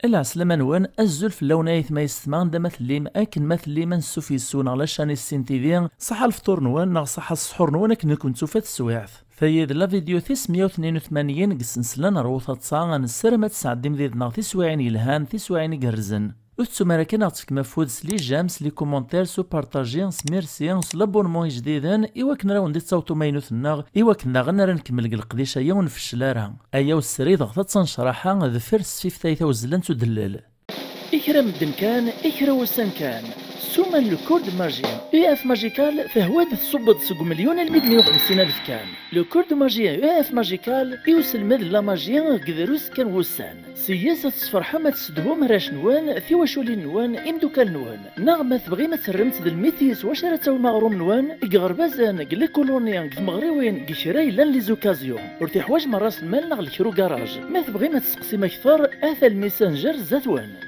العسلامة نوان الزلف اللونايث ما يستمع دا مثليم أكن مثليم نسوف يسون على شان السين تيفي صح الفطور نوان ناغ صح السحور نوان كنا كنتو فات السواعث فايد لا فيديو 182 قس نسلان روثة تصاغ نسرمت سعدي مذيذ ناغ تسواعين يلهان تسواعين قرزن وثو مراكن عطفك مفود سلي جامس لي كومونتير سو بارطاجي سميرسي سلابونمون جديدا إوا كنا راو ندي تصوتو ماينوث الناغ إوا كنا غنا راه نكمل القديشة يا ونفشلارها أيا والسريد غطا تنشرحها ذفر السفيف تايتا وزلان تدلل إكرام الدمكان إكرا وسان كان سوما لو كورد ماجيان اي اف ماجيكال فهو تصبد سوق مليون المية 150,000 كان لو كورد ماجيان اي اف ماجيكال يوصل مد لا ماجيان قدروس كان وسان سياسة تصفرحة ما تسدهم راش نوان في وشولي نوان امدوكال نوان نغمة تبغي ما تسرمت ذا الميتيس واش راه تاو المغروم نوان إقغربازان قلي كولونيان كمغريوين قشراي لان لي زوكازيون ورتي حواج مراس المال نغ الكرو كراج ما تبغي ما تسقسي ما كثر اثا الميسنجر زاتوان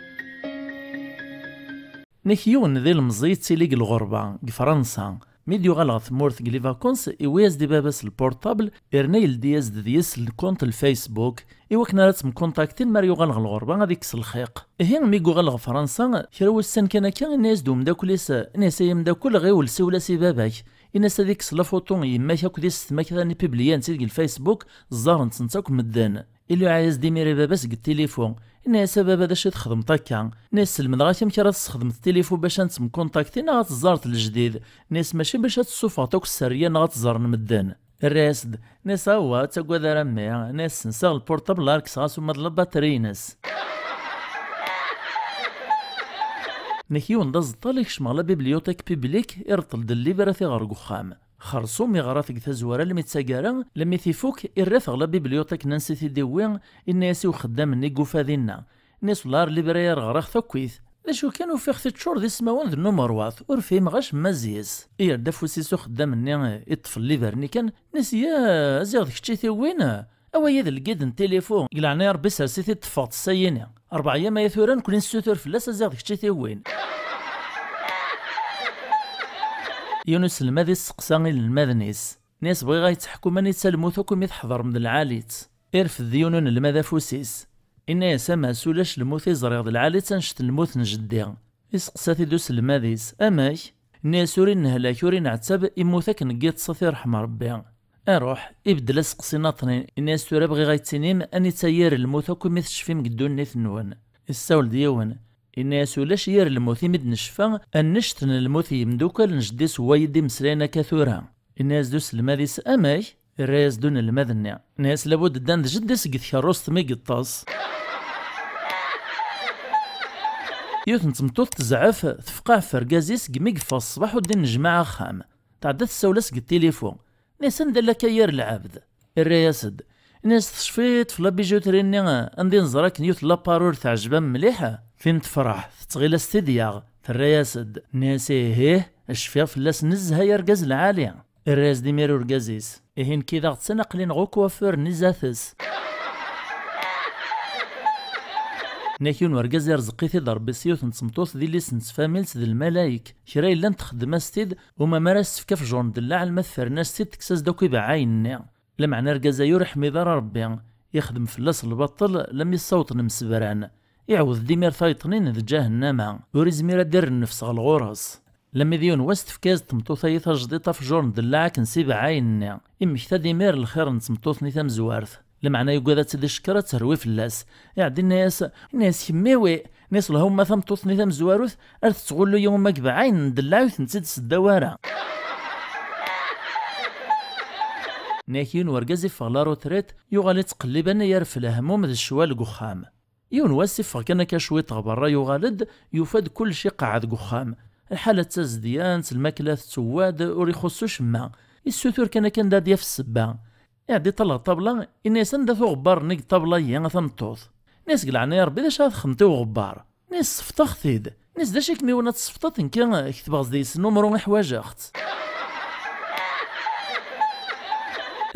نكيون ذي المزيد تيليق الغربة فرنسا ميديو غلغ ثمورث لي فاكونس إوياز دي باباس البورتابل إرنيل دياز ديس الكونت الفيسبوك إوا كنا راتم كونتاكتين ماريو غلغ الغربة غادي كس الخيق هين ميكو غلغ فرنسا كراو السن كان الناس دوم داكوليس ناس يمداكل غير ولسي سي باباك الناس هذيك لا فوطو يماك هاكو ديس ما كذا بيبليان تيليق الفيسبوك الزار نتنتاك مدان إلو عايز ديميري باباس قد التليفون الناس بابا داش تخدم طاكا ناس المدغات يمكن راه تستخدم التليفون باش نتم كونتاكتين غاتزارت الجديد ناس ماشي باش تصوفاطوك السريه غاتزار مدان الراسد ناس هو تاكوا دار مي ناس نسى البورطابل لاركس غاسو ماد الباتري ناس نكيون داز طالك شمالا بيبليوتيك بيبليك يرطل دلي براتي غرقو خام خرصو مغراثك تزوارا المتساقارا لما تيفوك الرث غلا بيبليوتيك نانسي تيديوين الناس وخدام نيكو فاذينا ناس لار اللي براير غراخ ثكويث لاشو كانوا في اختي تشور دي سماوان ذو نمرواث ورفيم غاش مزيز يردا فوسيسو خدام ني الطفل اللي برني كان ناس يا زيغ ديك تشي وين اوا يد القيد التليفون قلعنا ربي سرسيتي تفاط السيني 4 ايام يا ثوران كل نسوتر فلاس زيغ ديك تشي وين يونس الماذي سقساني للماذنيس ناس بغي غايتحكو ماني تسلموثوكو مي تحضر من العاليت ارفد ديونون الماذا فوسيس إنا يسمى سولاش الموثي زريغ العاليت تنشت الموث نجدي يسقساتي دوس الماذيس أماك ناس ورين نهلاك ورين عتاب يموثاك نقيت صافي رحم ربي اروح يبدل سقسي ناطنين الناس تورا بغي غايتسينيم اني تسير الموثوكو مي تشفيم قدون نيث نوان الساول ديون الناس ولاش يار الموثي مد نشفا النشتن الموثي يمدوكل نجديس وايدي مسلينا كثورها الناس دوس الماذيس أماي الراس دون المذنع ناس لابد دان جدس قد خروست مي قطاس يوثن تمطوط تزعف تفقع فرقازيس قميق في الصباح ودين جماعة خام تعدت السولس قد التليفون ناس ندير كيار العبد الرياسد ناس تشفيت في لابيجوتريني عندي نزراك نيوت لابارور تعجبان مليحة فين تفرح تغيلا ستيدياغ في الرياسد ناسي هيه الشفير فلاس نزها يرقز العالية الراس ديميرو رقازيس إهين كيدا غتسنقلين غو كوافور نزاثس ناكيون ورقاز يرزقيتي ضرب سيوث نتسمطوث دي ليس نتفاميلت ذي الملايك شراي لان تخدم ستيد وما مارس فكاف جون دلاع المثفر ناس ستيد تكساس داكو بعاين لمعنى رقازا يورح ميدار ربي يخدم فلاس البطل لم يصوت نمسبران يعوض ديمير فايطنين ذ جهنم وريزمير دير النفس غالغورس لما ديون وست فكاز تمطوثايثا جديطة في جورن دلاعك نسيب عاين إمكتا ديمير الخير نتمطوث نيثام زوارث لمعنى يقوذا تدي شكرا تروي فلاس يعدي الناس يميوي ناس لهم ما تمطوث نيثام زوارث أرث تقول له يوم ماك بعين دلاعوث نسيد السدوارة ناكيون ورقازي فغلارو تريت يغالي تقلبان يرف الهموم ذي الشوال قخام يون واسف كان كشويط غبرا يغالد يفاد كل شي قاعد قخام الحالة تزديان الماكلة تسواد وريخصوش ما السوثور كان داديا في السبا يعدي طلع طبلة الناس ندافو غبار نيق طبلة يا ثمطوث ناس قلعنا يا ربي داش هاد خمتيو غبار ناس صفطة خثيد ناس داش يكميونا تصفطة إن كان كتب غزديس نمرو حواجة أخت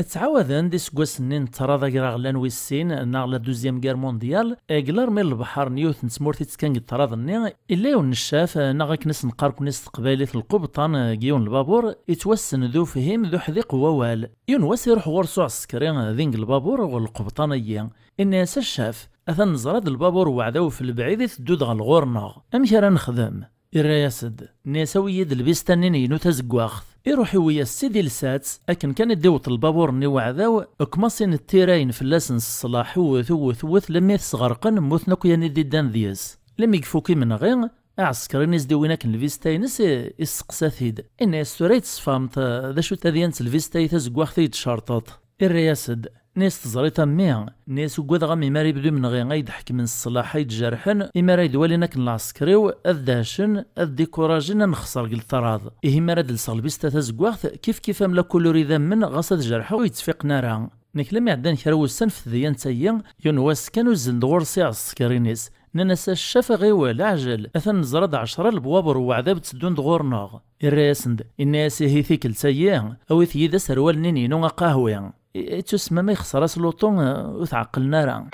تعاودن دي سكواس نين تراضا غلان ويسين ناغ لا دوزيام غير مونديال غلار من البحر نيوث نسمورتي كان تراضا ني الا يون الشاف ناغ كنس نقارك نس قبايلة القبطان كيون البابور يتوسن ذو فهم ذو حذيق ووال يون واس يروح غورسو عسكري ذينك البابور والقبطانية الناس الشاف اثن نزراد البابور وعداو في البعيد تدود غا الغور ناغ امشي راه نخدم الرياسد ناساوي يد البيستانين ينو تزقواخ يروحي ويا السيدي لسات اكن كان يدوط البابور ني وعداو كماصين التيراين في اللاسن الصلاح وثوث لما يتسغرقن موثنا كياني ديدان دياس لما يقفوكي من غير عسكري ناس ديويناك الفيستاينس يسقساثيد الناس توريت صفامت ذا شو تذيانت الفيستاي تزقواخ تشارطات الرياسد ناس تزريطا ميا ناس وقود غامي ماري بدو من غير يضحك من الصلاح يتجرحن إما رايد واليناك العسكريو أذداشن أذديكوراجن نخسر قل طراض إيه ما راد لصالبيستا تزقواخ كيف ملا كولوري ذمن غاصة جرحه ويتفيق نارا نكلم يعدان كراو السنف ذيان تايا ينواس كانوا زندغور سي عسكرينيس ننسى الشفا غيوال عجل أثن نزرد 10 البوابر وعذاب تسدون دغور ناغ الراسند الناس هي ثيكل تايا أو ثيدا سروال نينينو قهوة تسمى ما يخسر سلوطون وتعقلنا راه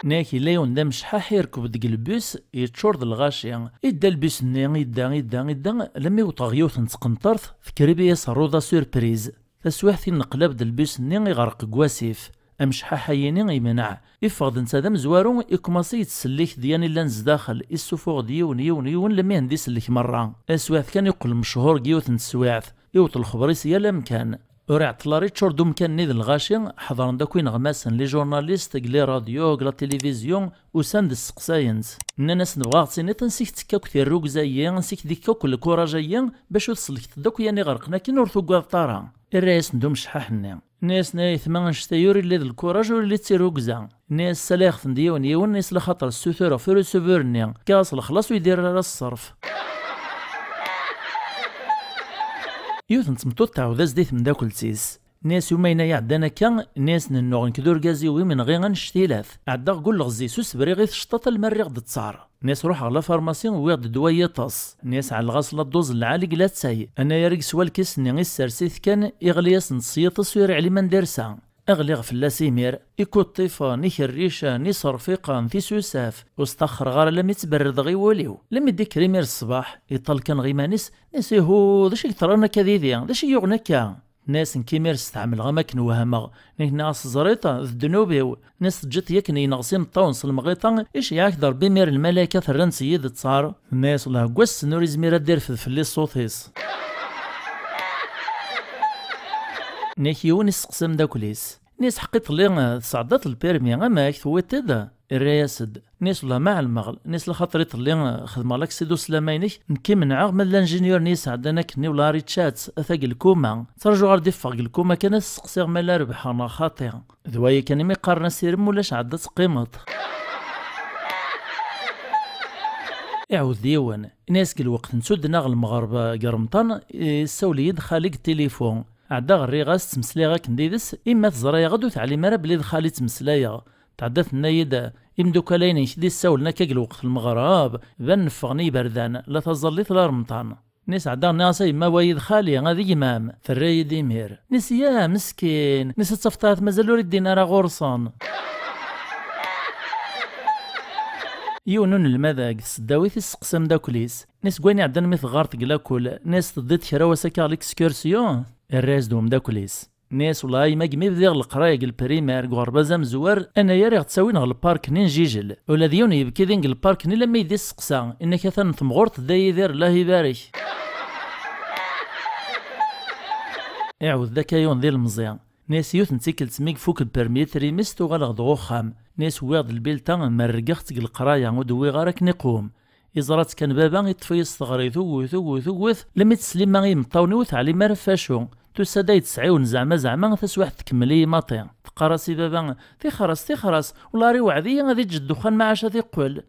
ناكي لايون دا مشحاح يركب ديك البوس يتشورد الغاشية يدا البوس ني يدا لما يوطغيوث نتقنطرث فكريبي يسروضا سوربريز تسويحتي نقلب دا البوس ني يغرق كواسيف امشحاح يني يمنع يفقد نتا دا مزوارو يكماسي يتسليك دياني لانز داخل يسوفوغ ديون لما يندي سليك مرة اسواث كان يقول مشهور كيوث نتسواث يوط الخبريس يا لمكان ورع طلاري تشوردو مكان نيد الغاشي حضرن داكوين غماسن لي جورناليست قلي راديو قلا تلفزيون وساند السقساينز ناس نبغى تسيني تنسيك تكاك في الروك زايا نسيك ديك كوك الكوراجيا باش وصلك تداك يعني غرقنا كي نورثو كواطارا الراس ندوم شحاحنا ناس ثمان شتايوري اللي الكوراج واللي تيروكزا ناس سلاخ فنديون يون ناس لخاطر السوثورة في رسوفورني كاس الخلاص ويدير على الصرف يوث نتمطوط تعود زديت من داك التيس ناس يومينا يعدانا كان ناس ننوغ نكدور كازيوي من غير غنشتيلاث عدا قول لغزي سوس بريغي شطاط المريغ تصار ناس روح على فارماسي ويغد دوايا طاس ناس على الغاصله الدوز العالي قلات ساي انا يا ريك سوال كيس ني السرسيث كان يغلياس نصيا تصوير علي من دارسا اغلي في اللاسيمير يكوت طيفا ني خريشه ني صرفيقه نثي سوساف واستخر غار لم يتبرد غي وليو لم يديك كريمير الصباح يطل كان غيمانيس ناس هو داش يثرنا كذيذي داش يغنكا ناس كيمير استعمل غماكن وهما ناس زريطه الدنوبيو ناس جت يكني نغسين الطونس المغيطه ايش ياكدر بمير الملائكه ثرن سيد تصار الناس الله قوس نوري زميره دير في اللي صوتيس نيكيون يسقسم داكوليس ناس حقيت لي صعدات البيرمي اما ثويتد الرياسد ناس ولا مع المغل ناس لخاطر اللي خدمه لك سيدو سلامينك نكمل نعاغ من الانجينيور نيس عندنا كني ولا ريتشات اثاق الكوما ترجو غير ديفاق الكوما كان سقسيغ مالا ربح انا خاطئ ذوايا كان ما يقارن سيرم ولاش عدات قيمط يعود ديوان ناس كل وقت نسود ناغ المغاربه قرمطان يساولي يدخل التليفون عدا غير غاس تمسلايا كنديدس اما تزرايا غدو تعلم راه بلي دخالي تمسلايا تعدات النايد يمدوكالين يشدي الساولنا كاك وقت المغرب بان نفغني بردان لا تظليت لا رمطان ناس عدا ناسا ما وايد خالي غادي يمام فراي ديمير ناس يا مسكين ناس تصفطات مازالو يدينا راه غورصان يونون المذاق السداوي في السقسم داكوليس ناس كواني عدنا مثل غارت كلاكول ناس تضيت كراوسا كاليكسكورسيون الراس دوم داكوليس ناس والله ما قمي بديغ القرايه البريمير غربازا مزوار انا يا ريغ تساوين غ البارك نين جيجل ولا ديون يبكي دينغ البارك ني لما يدي السقسا انك ثان ثمغورت داي يدير الله يبارك اعوذ ذاك يون ذي المزيان ناس يوث نتيكل تميك فوك البرميتري مستو غالغ دغوخام ناس ويغد البيلتا مرقخت القرايه ودوي غارك نقوم إزرات كان بابا يطفي يستغري ثوث لما تسليم ما يمطاوني وثعلي ما رفاشو تسادا يتسعيون زعما تسواح تكملي ماطي تقراسي بابا في خرس ولا ري وعدي غادي تجد دخان ما عاش يقول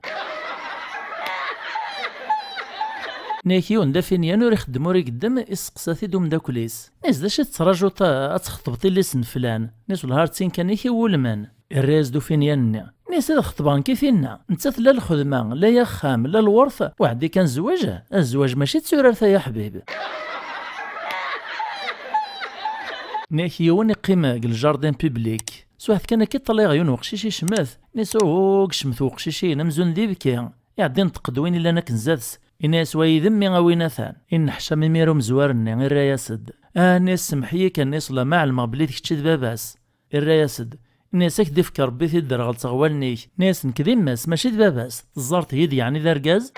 ناكيون دافين يانو يخدمو ري قدام يسقساتي دوم داكوليس ناس داش تراجو تخطبطي لي سن فلان ناس الهارتين كان يولمان الراس دو فين ياننا ناس الخطبان كيفينا نتا لا الخدمه لا يا خام لا الورث وحدي كان الزواج ماشي تسورر يا حبيبي ناكيون يقيم الجاردين بيبليك سواحد كان كي طلع عيون وقشيشي شمث نسوق شمث وقشيشي نمزون دي بكي يعدين تقدوين إلا أنا كنزادس إناس ويذمي غاويناثان إن حشا ميميرو مزوارني غير ياسد ناس سمحية كان ناس لا معلمة بلي تكتشد باباس الرياسد ناس كديف ربي تدر غلط غوالني ناس نكذب ماس ماشي باباس تزارت يدي يعني ذا رقاز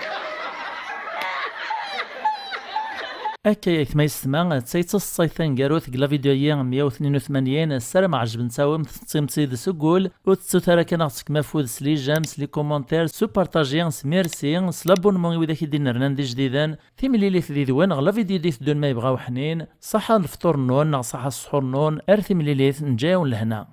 أكا يثما يستمع تسيت الصيثان قاروث قلا فيديويا 182 السلام عجب نساوم تتصيم تسيد سقول وتسو ترى كان عطسك مفوذ سلي جامس لي كومونتير سو بارتاجيان سميرسي سلابونمون وإذا كي دينا رنان دي جديدان ثيمي لي ثدي ذوان غلا فيديو ديث دون ما يبغاو حنين صحا الفطور نون صحا السحور نون ارثي ملي ليث نجاون لهنا